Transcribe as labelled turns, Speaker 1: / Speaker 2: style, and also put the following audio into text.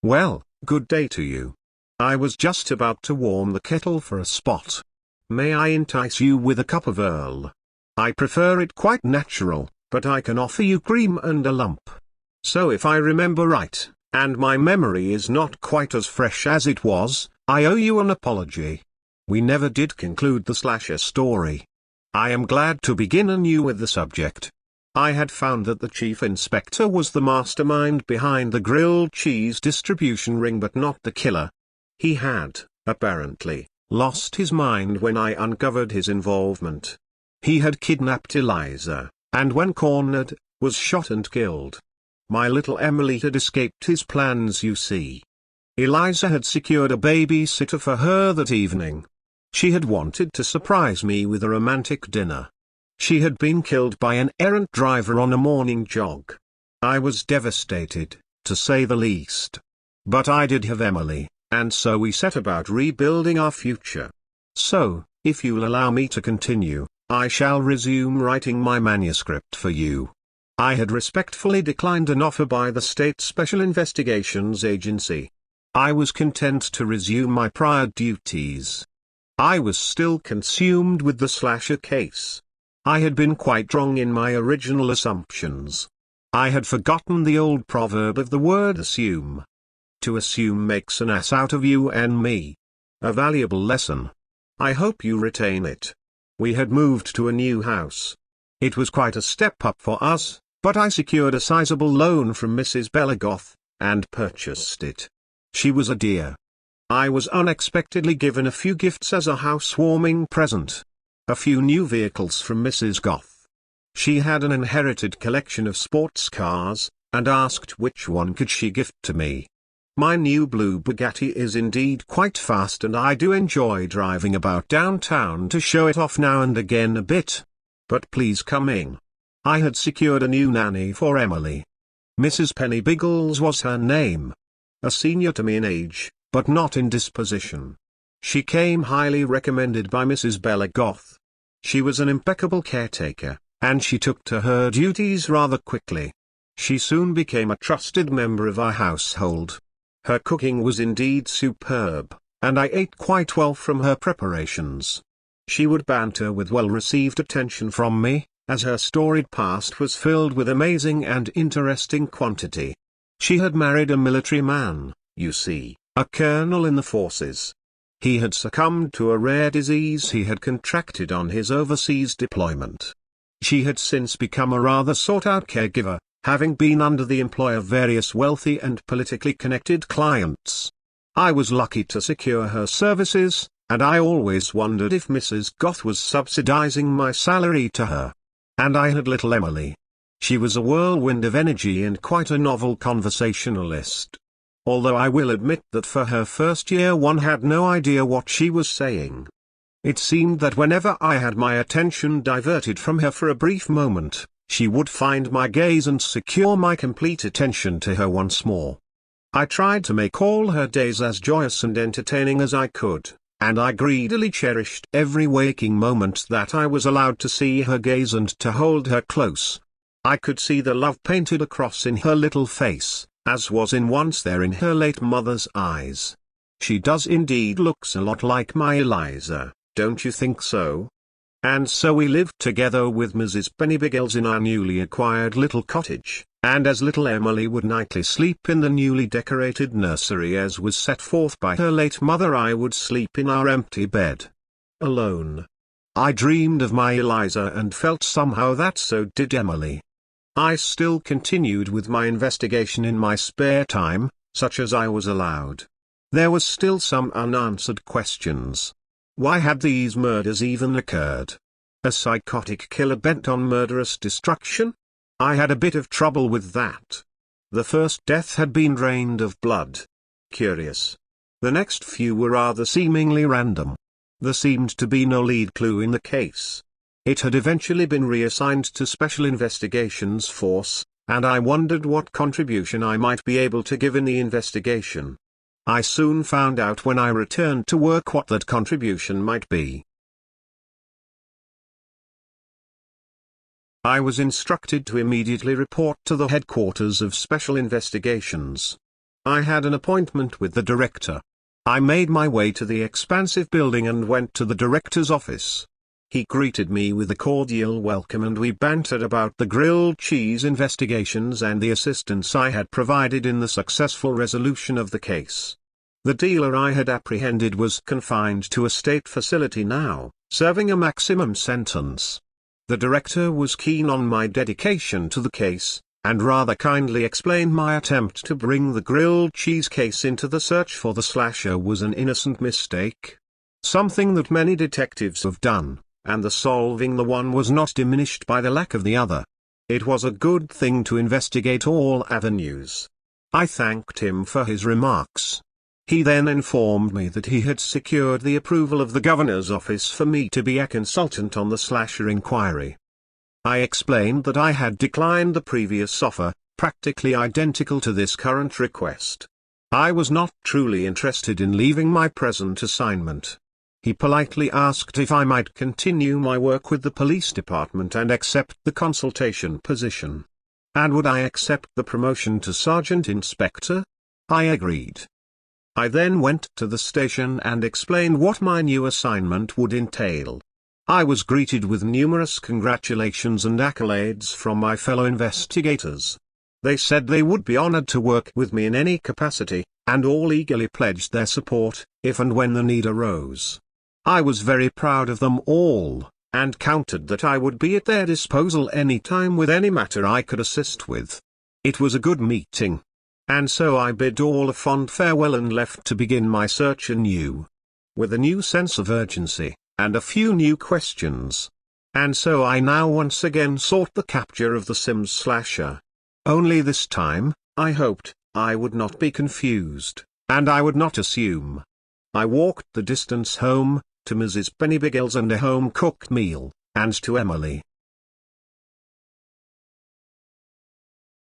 Speaker 1: Well, good day to you. I was just about to warm the kettle for a spot. May I entice you with a cup of Earl? I prefer it quite natural, but I can offer you cream and a lump. So if I remember right, and my memory is not quite as fresh as it was, I owe you an apology. We never did conclude the slasher story. I am glad to begin anew with the subject. I had found that the chief inspector was the mastermind behind the grilled cheese distribution ring but not the killer. He had, apparently, lost his mind when I uncovered his involvement. He had kidnapped Eliza, and when cornered, was shot and killed. My little Emily had escaped his plans, you see. Eliza had secured a babysitter for her that evening. She had wanted to surprise me with a romantic dinner. She had been killed by an errant driver on a morning jog. I was devastated, to say the least. But I did have Emily, and so we set about rebuilding our future. So, if you'll allow me to continue, I shall resume writing my manuscript for you. I had respectfully declined an offer by the State Special Investigations Agency. I was content to resume my prior duties. I was still consumed with the slasher case. I had been quite wrong in my original assumptions. I had forgotten the old proverb of the word assume. To assume makes an ass out of you and me. A valuable lesson. I hope you retain it. We had moved to a new house. It was quite a step up for us, but I secured a sizable loan from Mrs. Bellegoth, and purchased it. She was a dear. I was unexpectedly given a few gifts as a housewarming present. A few new vehicles from Mrs. Goth. She had an inherited collection of sports cars, and asked which one could she gift to me. My new blue Bugatti is indeed quite fast and I do enjoy driving about downtown to show it off now and again a bit. But please come in. I had secured a new nanny for Emily. Mrs. Penny Biggles was her name. A senior to me in age, but not in disposition. She came highly recommended by Mrs. Bellegoth. She was an impeccable caretaker, and she took to her duties rather quickly. She soon became a trusted member of our household. Her cooking was indeed superb, and I ate quite well from her preparations. She would banter with well-received attention from me, as her storied past was filled with amazing and interesting quantity. She had married a military man, you see, a colonel in the forces. He had succumbed to a rare disease he had contracted on his overseas deployment. She had since become a rather sought-out caregiver, having been under the employ of various wealthy and politically connected clients. I was lucky to secure her services, and I always wondered if Mrs. Goth was subsidizing my salary to her. And I had little Emily. She was a whirlwind of energy and quite a novel conversationalist. Although I will admit that for her first year one had no idea what she was saying. It seemed that whenever I had my attention diverted from her for a brief moment, she would find my gaze and secure my complete attention to her once more. I tried to make all her days as joyous and entertaining as I could, and I greedily cherished every waking moment that I was allowed to see her gaze and to hold her close. I could see the love painted across in her little face, as was once there in her late mother's eyes. She does indeed looks a lot like my Eliza, don't you think so? And so we lived together with Mrs. Penny Biggles in our newly acquired little cottage, and as little Emily would nightly sleep in the newly decorated nursery as was set forth by her late mother, I would sleep in our empty bed. Alone. I dreamed of my Eliza and felt somehow that so did Emily. I still continued with my investigation in my spare time, such as I was allowed. There was still some unanswered questions. Why had these murders even occurred? A psychotic killer bent on murderous destruction? I had a bit of trouble with that. The first death had been drained of blood. Curious. The next few were rather seemingly random. There seemed to be no lead clue in the case. It had eventually been reassigned to Special Investigations Force, and I wondered what contribution I might be able to give in the investigation. I soon found out when I returned to work what that contribution might be. I was instructed to immediately report to the headquarters of Special Investigations. I had an appointment with the director. I made my way to the expansive building and went to the director's office. He greeted me with a cordial welcome and we bantered about the grilled cheese investigations and the assistance I had provided in the successful resolution of the case. The dealer I had apprehended was confined to a state facility now, serving a maximum sentence. The director was keen on my dedication to the case, and rather kindly explained my attempt to bring the grilled cheese case into the search for the slasher was an innocent mistake. Something that many detectives have done, and the solving the one was not diminished by the lack of the other. It was a good thing to investigate all avenues. I thanked him for his remarks. He then informed me that he had secured the approval of the governor's office for me to be a consultant on the slasher inquiry. I explained that I had declined the previous offer, practically identical to this current request. I was not truly interested in leaving my present assignment. He politely asked if I might continue my work with the police department and accept the consultation position. And would I accept the promotion to sergeant inspector? I agreed. I then went to the station and explained what my new assignment would entail. I was greeted with numerous congratulations and accolades from my fellow investigators. They said they would be honored to work with me in any capacity, and all eagerly pledged their support, if and when the need arose. I was very proud of them all, and counted that I would be at their disposal any time with any matter I could assist with. It was a good meeting. And so I bid all a fond farewell and left to begin my search anew. With a new sense of urgency, and a few new questions. And so I now once again sought the capture of the Sims slasher. Only this time, I hoped, I would not be confused, and I would not assume. I walked the distance home, to Mrs. Pennybiggles and a home-cooked meal, and to Emily,